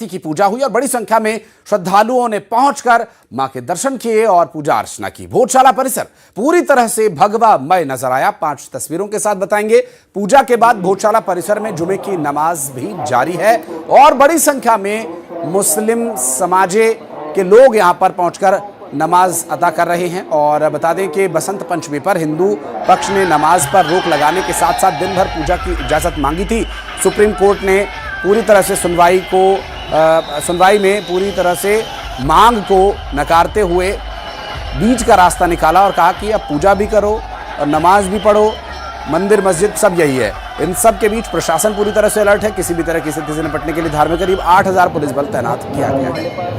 की पूजा हुई और बड़ी संख्या में श्रद्धालुओं ने पहुंचकर मां के दर्शन किए और पूजा अर्चना की। भोजशाला परिसर पूरी तरह से भगवामय नजर आया। 5 तस्वीरों के साथ बताएंगे। पूजा के बाद भोजशाला परिसर में जुमे की नमाज भी जारी है और बड़ी संख्या में मुस्लिम समाजे के लोग यहां पर पहुंचकर नमाज अदा कर रहे हैं। और बता दें कि बसंत पंचमी पर हिंदू पक्ष ने नमाज पर रोक लगाने के साथ साथ दिन भर पूजा की इजाजत मांगी थी। सुप्रीम कोर्ट ने पूरी तरह से सुनवाई में पूरी तरह से मांग को नकारते हुए बीच का रास्ता निकाला और कहा कि अब पूजा भी करो और नमाज भी पढ़ो, मंदिर मस्जिद सब यही है। इन सब के बीच प्रशासन पूरी तरह से अलर्ट है। किसी भी तरह की स्थिति से निपटने के लिए धार में करीब 8000 पुलिस बल तैनात किया गया है।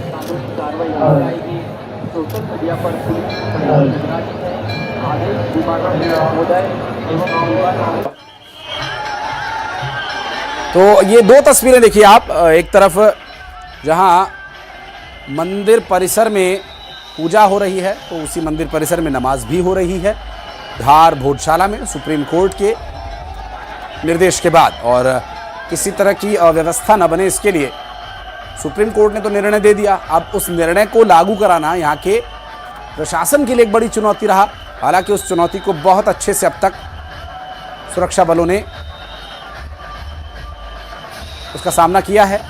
तो ये 2 तस्वीरें देखिए आप। एक तरफ जहां मंदिर परिसर में पूजा हो रही है तो उसी मंदिर परिसर में नमाज भी हो रही है धार भोजशाला में सुप्रीम कोर्ट के निर्देश के बाद। और किसी तरह की अव्यवस्था न बने इसके लिए सुप्रीम कोर्ट ने तो निर्णय दे दिया। अब उस निर्णय को लागू कराना यहाँ के प्रशासन के लिए एक बड़ी चुनौती रहा। हालांकि उस चुनौती को बहुत अच्छे से अब तक सुरक्षा बलों ने उसका सामना किया है।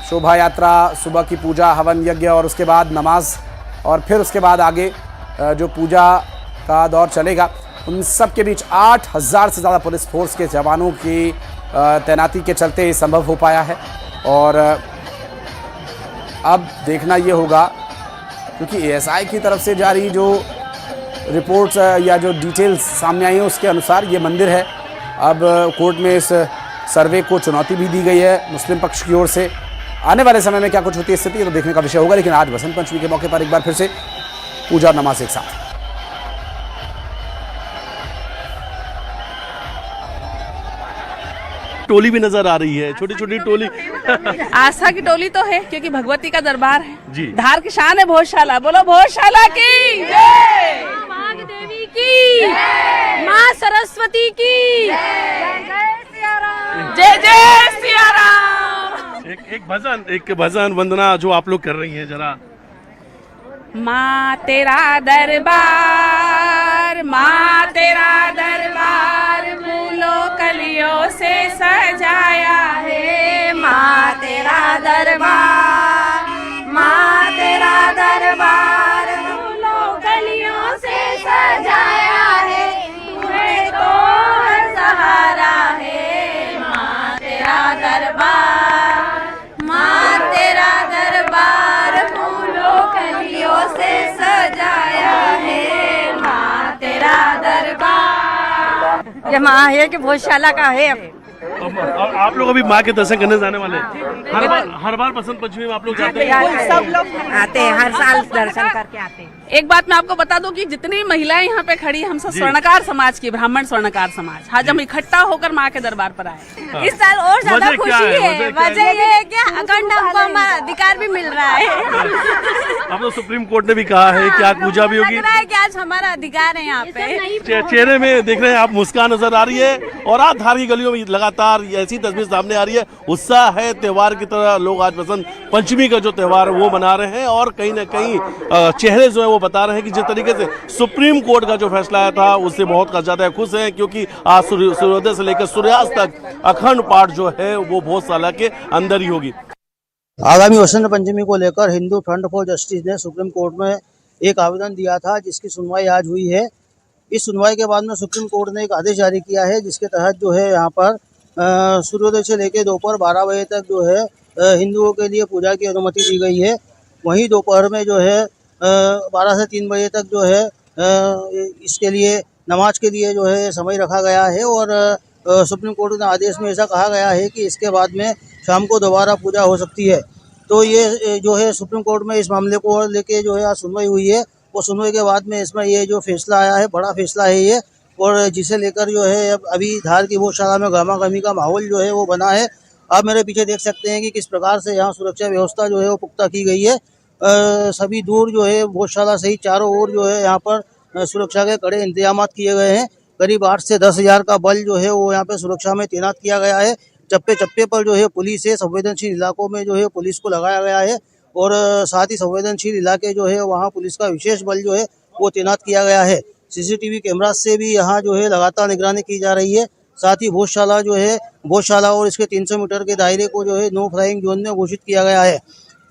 शोभा यात्रा, सुबह की पूजा, हवन यज्ञ और उसके बाद नमाज और फिर उसके बाद आगे जो पूजा का दौर चलेगा, उन सब के बीच 8000 से ज़्यादा पुलिस फोर्स के जवानों की तैनाती के चलते ये संभव हो पाया है। और अब देखना ये होगा क्योंकि एएसआई की तरफ से जारी जो रिपोर्ट्स या जो डिटेल्स सामने आई हैं उसके अनुसार ये मंदिर है। अब कोर्ट में इस सर्वे को चुनौती भी दी गई है मुस्लिम पक्ष की ओर से। आने वाले समय में क्या कुछ होती है स्थिति तो देखने का विषय होगा। लेकिन आज बसंत पंचमी के मौके पर एक बार फिर से पूजा और नमाज एक साथ। टोली भी नजर आ रही है, छोटी छोटी टोली। आस्था की टोली तो है क्योंकि भगवती का दरबार है जी। धार की शान है भोजशाला। बोलो भोजशाला की जय, मां देवी की जय, मां सरस्वती की जय, जय सिया राम। एक भजन वंदना जो आप लोग कर रही हैं जरा। माँ तेरा दरबार, माँ तेरा दरबार फूलों कलियों से सजाया है। माँ तेरा दरबार, माँ तेरा दरबार फूलों कलियों से सजाया है। तुम्हें तो हर सहारा है। माँ तेरा दरबार, माँ तेरा दरबार फूलों कलियों से सजाया है। माँ तेरा दरबार। ये माँ है कि भोजशाला का है। और आप लोग अभी माँ के दर्शन करने जाने वाले हैं। हर बार बसंत पंचमी में आप लोग जाते हैं? सब लोग आते हैं, हर साल दर्शन करके आते हैं। एक बात मैं आपको बता दूं कि जितनी महिलाएं यहाँ पे खड़ी, हम सब स्वर्णकार समाज की, ब्राह्मण स्वर्णकार समाज। आज हम इकट्ठा होकर माँ के दरबार पर आए। इस साल और ज्यादा खुशी है। वजह ये है कि अखंड हमको हमारा अधिकार भी मिल रहा है। अब तो सुप्रीम कोर्ट ने भी कहा है कि आज पूजा भी होगी। लग रहा है कि आज हमारा अधिकार है यहाँ पे। चेहरे में देख रहे हैं आप मुस्कान नजर आ रही है और आज धार की गलियों में लगातार ऐसी तस्वीर सामने आ रही है। उत्साह है, त्योहार की तरह लोग आज बसंत पंचमी का जो त्योहार है वो मना रहे हैं। और कहीं ना कहीं चेहरे जो है वो बता रहे हैं कि जिस तरीके से सुप्रीम कोर्ट का जो फैसला आया था उससे बहुत ज्यादा खुश हैं क्योंकि आज सूर्योदय से लेकर सूर्यास्त तक अखंड पाठ जो है वो भोजशाला के अंदर ही होगी। आगामी वसंत पंचमी को लेकर हिंदू फ्रंट फॉर जस्टिस ने सुप्रीम कोर्ट में एक आवेदन दिया था जिसकी सुनवाई आज हुई है। इस सुनवाई के बाद में सुप्रीम कोर्ट ने एक आदेश जारी किया है जिसके तहत जो है यहाँ पर सूर्योदय से लेकर दोपहर 12 बजे तक जो है हिंदुओं के लिए पूजा की अनुमति दी गई है। वहीं दोपहर में जो है 12 से 3 बजे तक जो है इसके लिए नमाज के लिए जो है समय रखा गया है। और सुप्रीम कोर्ट ने आदेश में ऐसा कहा गया है कि इसके बाद में शाम को दोबारा पूजा हो सकती है। तो ये जो है सुप्रीम कोर्ट में इस मामले को लेके जो है आज सुनवाई हुई है। वो सुनवाई के बाद में इसमें ये जो फैसला आया है, बड़ा फैसला है ये, और जिसे लेकर जो है अभी धार की भोजशाला में गहमा-गहमी का माहौल जो है वो बना है। आप मेरे पीछे देख सकते हैं कि किस प्रकार से यहाँ सुरक्षा व्यवस्था जो है वो पुख्ता की गई है। सभी दूर जो है भोजशाला सहित चारों ओर जो है यहाँ पर सुरक्षा के कड़े इंतजाम किए गए हैं। करीब 8 से 10 हज़ार का बल जो है वो यहाँ पे सुरक्षा में तैनात किया गया है। चप्पे चप्पे पर जो है पुलिस है, संवेदनशील इलाकों में जो है पुलिस को लगाया गया है और साथ ही संवेदनशील इलाके जो है वहाँ पुलिस का विशेष बल जो है वो तैनात किया गया है। सीसीटीवी कैमरा से भी यहाँ जो है लगातार निगरानी की जा रही है। साथ ही भोजशाला जो है, भोजशाला और इसके 300 मीटर के दायरे को जो है नो फ्लाइंग जोन में घोषित किया गया है।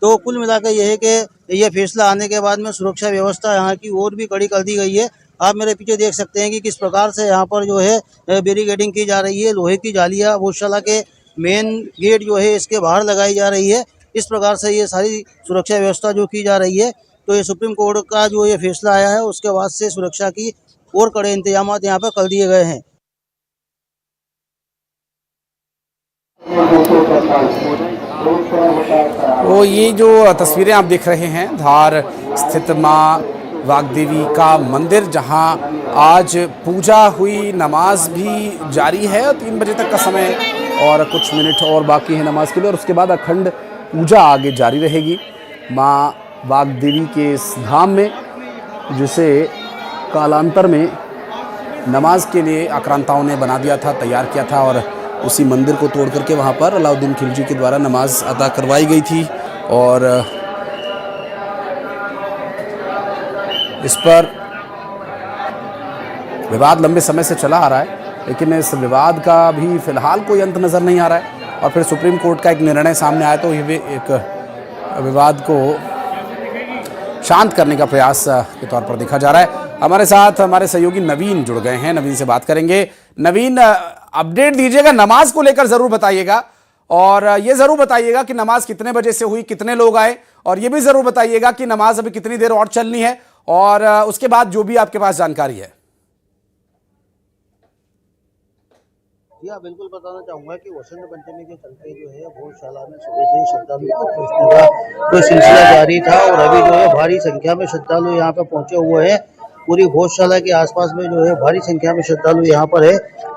तो कुल मिलाकर यह है कि यह फैसला आने के बाद में सुरक्षा व्यवस्था यहाँ की और भी कड़ी कर दी गई है। आप मेरे पीछे देख सकते हैं कि किस प्रकार से यहाँ पर जो है बैरिकेडिंग की जा रही है। लोहे की जालियाँ भोजशाला के मेन गेट जो है इसके बाहर लगाई जा रही है। इस प्रकार से ये सारी सुरक्षा व्यवस्था जो की जा रही है। तो ये सुप्रीम कोर्ट का जो ये फैसला आया है उसके बाद से सुरक्षा की और कड़े इंतजाम यहाँ पर कर दिए गए हैं। तो ये जो तस्वीरें आप देख रहे हैं धार स्थित माँ वाग्देवी का मंदिर, जहां आज पूजा हुई, नमाज भी जारी है। 3 बजे तक का समय और कुछ मिनट और बाकी है नमाज के लिए, और उसके बाद अखंड पूजा आगे जारी रहेगी माँ वाग्देवी के इस धाम में, जिसे कालांतर में नमाज के लिए आक्रांताओं ने बना दिया था, तैयार किया था, और उसी मंदिर को तोड़ करके वहाँ पर अलाउद्दीन खिलजी के द्वारा नमाज अदा करवाई गई थी। और इस पर विवाद लंबे समय से चला आ रहा है, लेकिन इस विवाद का भी फिलहाल कोई अंत नज़र नहीं आ रहा है। और फिर सुप्रीम कोर्ट का एक निर्णय सामने आया तो ये एक विवाद को शांत करने का प्रयास के तौर पर देखा जा रहा है। हमारे साथ हमारे सहयोगी नवीन जुड़ गए हैं, नवीन से बात करेंगे। नवीन, अपडेट दीजिएगा, नमाज को लेकर जरूर बताइएगा, और ये जरूर बताइएगा कि नमाज कितने बजे से हुई, कितने लोग आए, और ये भी जरूर बताइएगा कि नमाज अभी कितनी देर और चलनी है, और उसके बाद जो भी आपके पास जानकारी है। जी हाँ, बिल्कुल बताना चाहूँगा कि वसंत पंचमी के चलते जो है भोजशाला में सुबह से ही श्रद्धालुओं को पहुँचने का जो सिलसिला जारी था, और अभी जो है भारी संख्या में श्रद्धालु यहाँ पे पहुँचे हुए हैं। पूरी भोजशाला के आसपास में जो है भारी संख्या में श्रद्धालु यहाँ पर है।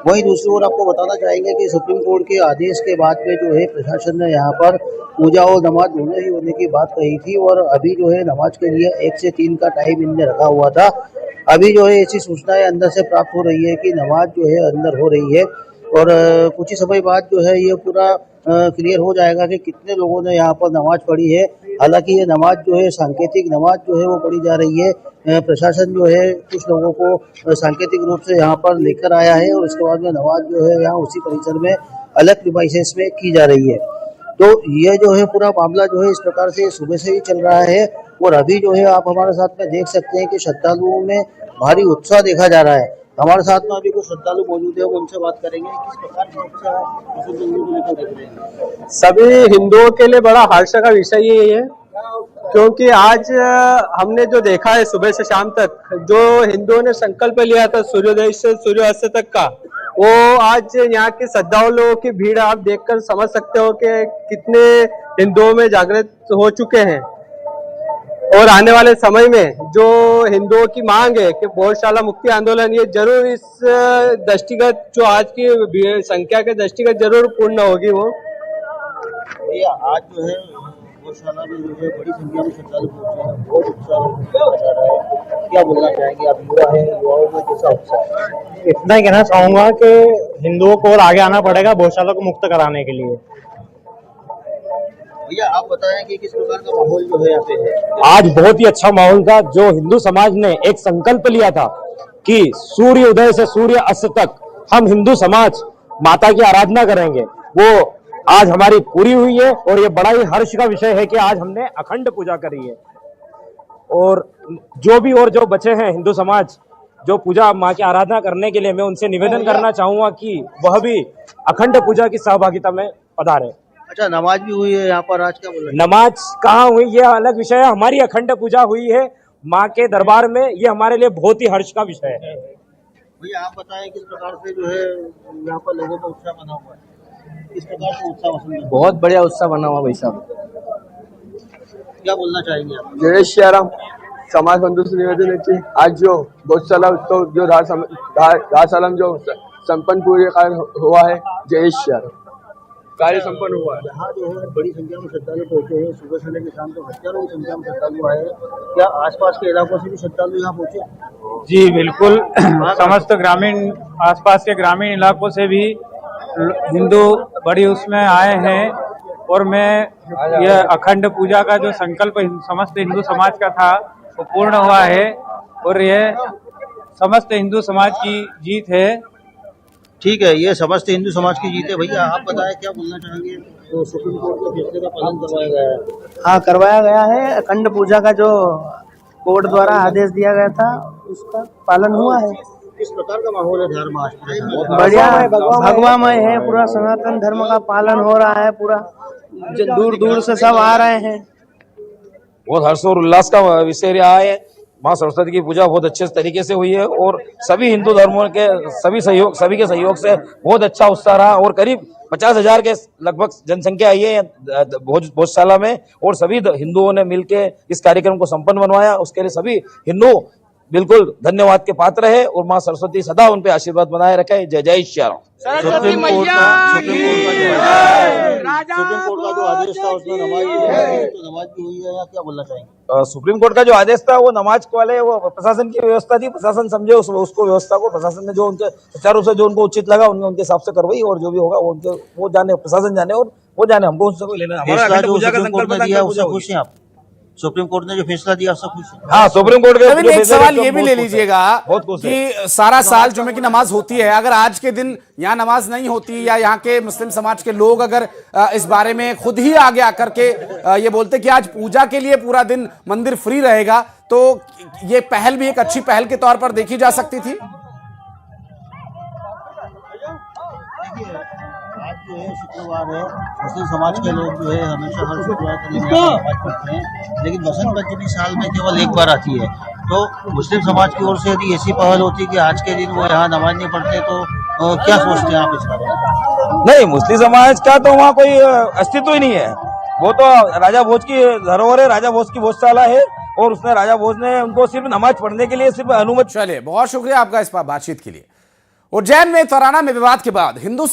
वहीं दूसरी ओर आपको बताना चाहेंगे कि सुप्रीम कोर्ट के आदेश के बाद में जो है प्रशासन ने यहाँ पर पूजा और नमाज दोनों ही होने की बात कही थी, और अभी जो है नमाज के लिए 1 से 3 का टाइम इनने रखा हुआ था। अभी जो है ऐसी सूचनाएं अंदर से प्राप्त हो रही है कि नमाज जो है अंदर हो रही है, और कुछ ही समय बाद जो है ये पूरा क्लियर हो जाएगा कि कितने लोगों ने यहाँ पर नमाज पढ़ी है। हालांकि ये नमाज जो है सांकेतिक नमाज जो है वो पढ़ी जा रही है। प्रशासन जो है कुछ लोगों को सांकेतिक रूप से यहाँ पर लेकर आया है, और उसके बाद में नमाज जो है यहाँ उसी परिसर में अलग डिवाइसेस में की जा रही है। तो ये जो है पूरा मामला जो है इस प्रकार से सुबह से ही चल रहा है, और अभी जो है आप हमारे साथ में देख सकते हैं कि श्रद्धालुओं में भारी उत्साह देखा जा रहा है। हमारे साथ में अभी कुछ श्रद्धालु मौजूद है, उनसे बात करेंगे। किस प्रकार का उत्साह देख रहे हैं? सभी हिंदुओं के लिए बड़ा हर्ष का विषय यही है, क्योंकि आज हमने जो देखा है सुबह से शाम तक, जो हिंदुओं ने संकल्प लिया था सूर्योदय से सूर्यास्त तक का, वो आज यहाँ के श्रद्धालुओं की भीड़ आप देखकर समझ सकते हो कि कितने हिंदुओं में जागृत हो चुके हैं। और आने वाले समय में जो हिंदुओं की मांग है कि भोजशाला मुक्ति आंदोलन, ये जरूर इस दृष्टिगत जो आज की संख्या के दृष्टिगत जरूर पूर्ण होगी। वो आज जो है भोजशाला में जो है बड़ी संख्या में श्रद्धालु पहुंचे हैं, बहुत उत्साह। क्या बोलना चाहेंगे आप? युवा है, युवाओं में कैसा उत्साह? इतना ही कहना चाहूंगा कि हिंदुओं को और आगे आना पड़ेगा भोजशाला को मुक्त कराने के लिए। भैया आप बताएं कि किस प्रकार का माहौल जो है यहाँ पे है? आज बहुत ही अच्छा माहौल था। जो हिंदू समाज ने एक संकल्प लिया था कि सूर्य उदय से सूर्य अस्त तक हम हिंदू समाज माता की आराधना करेंगे, वो आज हमारी पूरी हुई है। और ये बड़ा ही हर्ष का विषय है कि आज हमने अखंड पूजा करी है। और जो बचे हैं हिंदू समाज जो पूजा माँ की आराधना करने के लिए, मैं उनसे निवेदन करना चाहूंगा कि वह भी अखंड पूजा की सहभागिता में पधारे। अच्छा, नमाज भी हुई है यहाँ पर आज? क्या बोल रहे हैं? नमाज कहाँ हुई ये अलग विषय है, हमारी अखंड पूजा हुई है माँ के दरबार में, ये हमारे लिए बहुत ही हर्ष का विषय है। भैया आप बताएं किस प्रकार से जो है यहाँ पर लोगों का उत्साह बना हुआ है? किस प्रकार से उत्साह? बहुत बढ़िया उत्साह बना हुआ भाई साहब। क्या बोलना चाहेंगे आप? जय श्री राम। समाज बंधु से निवेदन है कि आज जो भोजशाला उत्सव जो रासालम जो संपन्न पूरे हुआ है, जय श्री राम, कार्य संपन्न हुआ है। यहाँ जो है बड़ी संख्या में श्रद्धालु पहुंचे हैं। सुबह से लेकर शाम तक हजारों की संख्या में श्रद्धालु आए हैं। क्या आसपास के इलाकों से भी श्रद्धालु यहाँ पहुंचे? जी बिल्कुल, समस्त ग्रामीण आसपास के ग्रामीण इलाकों से भी हिंदू बड़ी उसमें आए हैं और मैं यह अखंड पूजा का जो संकल्प समस्त हिंदू समाज का था वो पूर्ण हुआ है और यह समस्त हिंदू समाज की जीत है। ठीक है, ये समस्त हिंदू समाज की जीत है। भैया आप बताएं क्या बोलना चाहेंगे? तो सुप्रीम कोर्ट के फैसले का पालन करवाया गया है। हाँ, करवाया गया है। अखंड पूजा का जो कोर्ट द्वारा आदेश दिया गया था उसका पालन हुआ है। किस प्रकार का माहौल है धर्म आज? बढ़िया भगवामय है, पूरा सनातन धर्म का पालन हो रहा है। पूरा दूर दूर से सब आ रहे हैं। बहुत हर्ष और उल्लास का विषय रहा है। माँ सरस्वती की पूजा बहुत अच्छे तरीके से हुई है और सभी हिंदू धर्मों के सभी के सहयोग से बहुत अच्छा उत्साह रहा और करीब 50,000 के लगभग जनसंख्या आई है भोजशाला में और सभी हिंदुओं ने मिलकर इस कार्यक्रम को संपन्न बनवाया। उसके लिए सभी हिंदू बिल्कुल धन्यवाद के पात्र है और माँ सरस्वती सदा उन पे आशीर्वाद बनाए रखे। जय जय श्री राम। सुप्रीम कोर्ट का जो आदेश था उसमें नमाज भी हुई है या क्या बोलना चाहेंगे? सुप्रीम कोर्ट का जो आदेश था वो नमाज वाले वो प्रशासन की व्यवस्था थी। प्रशासन समझे उसको व्यवस्था को प्रशासन ने जो उनके सुचारू रूप से जो उनको उचित लगा उनके हिसाब से करवाई और जो भी होगा वो जाने प्रशासन जाने और वो जाने, हमको उनसे कोई लेना। फैसला जो सुप्रीम कोर्ट ने दिया उससे खुश हैं आप? सुप्रीम कोर्ट ने जो फैसला दिया उससे खुश हैं? हाँ, सुप्रीम कोर्ट लेकिन एक सवाल ये भी ले लीजिएगा बहुत खुश है कि सारा साल जुमे की नमाज होती है, अगर आज के दिन यहाँ नमाज नहीं होती या यहाँ के मुस्लिम समाज के लोग अगर इस बारे में खुद ही आगे आकर के ये बोलते कि आज पूजा के लिए पूरा दिन मंदिर फ्री रहेगा, तो ये पहल भी एक अच्छी पहल के तौर पर देखी जा सकती थी। आज जो है शुक्रवार है, मुस्लिम समाज के लोग जो है हमेशा हर शुक्रवार को नमाज पढ़ते हैं, लेकिन बसंत पंचमी साल में केवल एक बार आती है। तो मुस्लिम समाज की ओर से यदि ऐसी पहल होती कि आज के दिन वो यहाँ नमाज नहीं पढ़ते तो क्या सोचते हैं आप इस बारे में? नहीं, मुस्लिम समाज का तो वहाँ कोई अस्तित्व ही नहीं है। वो तो राजा भोज की धरोहर है, राजा भोज की भोजशाला है और उसने राजा भोज ने उनको सिर्फ नमाज पढ़ने के लिए सिर्फ अनुमति। चलिए, बहुत शुक्रिया आपका इस पर बातचीत के लिए। उज्जैन में तराना में विवाद के बाद हिंदू